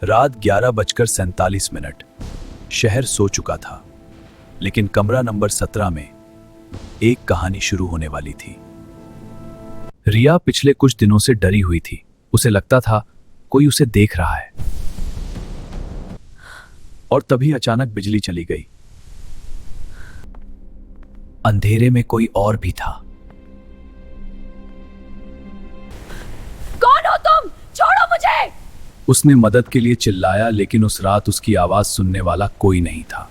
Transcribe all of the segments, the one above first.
रात 11:47। शहर सो चुका था, लेकिन कमरा नंबर 17 में एक कहानी शुरू होने वाली थी। रिया पिछले कुछ दिनों से डरी हुई थी। उसे लगता था कोई उसे देख रहा है। और तभी अचानक बिजली चली गई। अंधेरे में कोई और भी था। कौन हो तुम? छोड़ो मुझे! उसने मदद के लिए चिल्लाया, लेकिन उस रात उसकी आवाज सुनने वाला कोई नहीं था।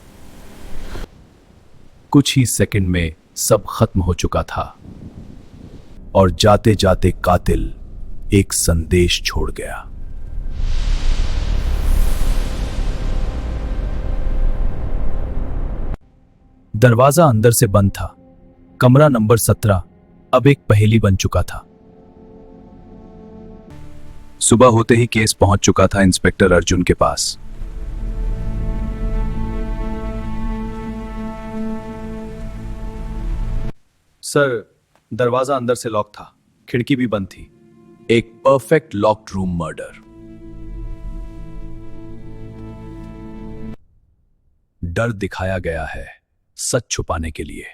कुछ ही सेकंड में सब खत्म हो चुका था और जाते जाते कातिल एक संदेश छोड़ गया। दरवाजा अंदर से बंद था। कमरा नंबर 17 अब एक पहेली बन चुका था। सुबह होते ही केस पहुंच चुका था इंस्पेक्टर अर्जुन के पास। सर, दरवाजा अंदर से लॉक था, खिड़की भी बंद थी। एक परफेक्ट लॉक्ड रूम मर्डर। डर दिखाया गया है सच छुपाने के लिए।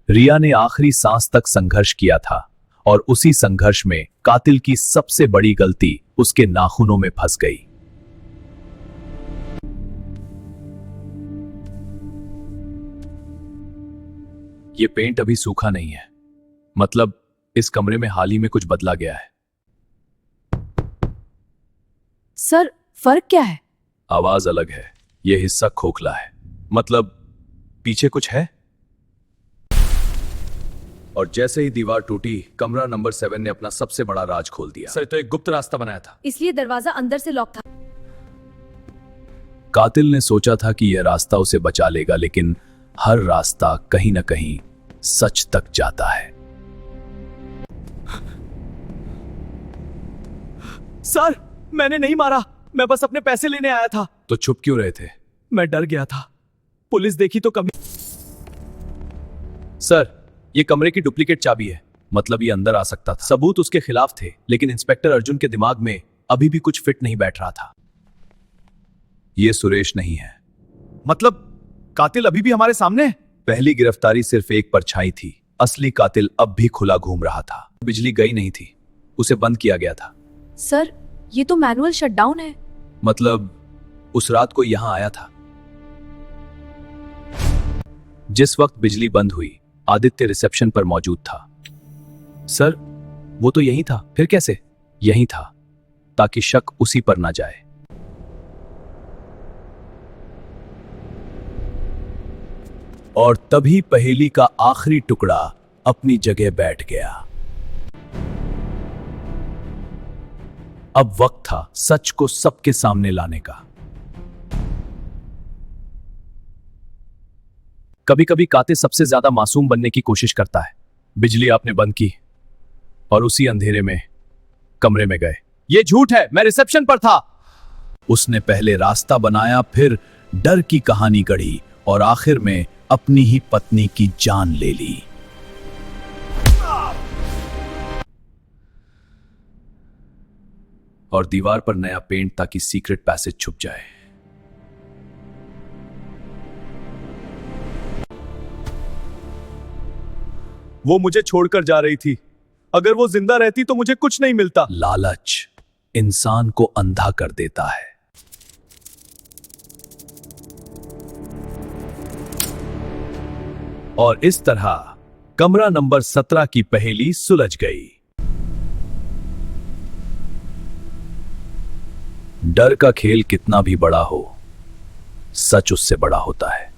रिया ने आखिरी सांस तक संघर्ष किया था और उसी संघर्ष में कातिल की सबसे बड़ी गलती उसके नाखूनों में फंस गई। ये पेंट अभी सूखा नहीं है, मतलब इस कमरे में हाल ही में कुछ बदला गया है। सर, फर्क क्या है? आवाज अलग है, यह हिस्सा खोखला है, मतलब पीछे कुछ है। और जैसे ही दीवार टूटी, कमरा नंबर 7 ने अपना सबसे बड़ा राज खोल दिया। सर, तो एक गुप्त रास्ता बनाया था, इसलिए दरवाजा अंदर से लॉक था। कातिल ने सोचा था कि यह रास्ता उसे बचा लेगा, लेकिन हर रास्ता कहीं ना कहीं सच तक जाता है। सर, मैंने नहीं मारा, मैं बस अपने पैसे लेने आया था। तो छुप क्यों रहे थे? मैं डर गया था, पुलिस देखी तो कभी। सर, ये कमरे की डुप्लीकेट चाबी है, मतलब ये अंदर आ सकता था। सबूत उसके खिलाफ थे, लेकिन इंस्पेक्टर अर्जुन के दिमाग में अभी भी कुछ फिट नहीं बैठ रहा था। ये सुरेश नहीं है। मतलब कातिल अभी भी हमारे सामने है? पहली गिरफ्तारी सिर्फ एक परछाई थी, असली कातिल अब भी खुला घूम रहा था। बिजली गई नहीं थी, उसे बंद किया गया था। सर, ये तो मैनुअल शटडाउन है। मतलब उस रात को यहां आया था। जिस वक्त बिजली बंद हुई, आदित्य रिसेप्शन पर मौजूद था। सर, वो तो यही था। फिर कैसे? यही था ताकि शक उसी पर ना जाए। और तभी पहेली का आखिरी टुकड़ा अपनी जगह बैठ गया। अब वक्त था सच को सबके सामने लाने का। कभी कभी कातिल सबसे ज्यादा मासूम बनने की कोशिश करता है। बिजली आपने बंद की और उसी अंधेरे में कमरे में गए। ये झूठ है, मैं रिसेप्शन पर था। उसने पहले रास्ता बनाया, फिर डर की कहानी गढ़ी और आखिर में अपनी ही पत्नी की जान ले ली। और दीवार पर नया पेंट ताकि सीक्रेट पैसेज छुप जाए। वो मुझे छोड़कर जा रही थी। अगर वो जिंदा रहती तो मुझे कुछ नहीं मिलता। लालच इंसान को अंधा कर देता है। और इस तरह कमरा नंबर 17 की पहेली सुलझ गई। डर का खेल कितना भी बड़ा हो, सच उससे बड़ा होता है।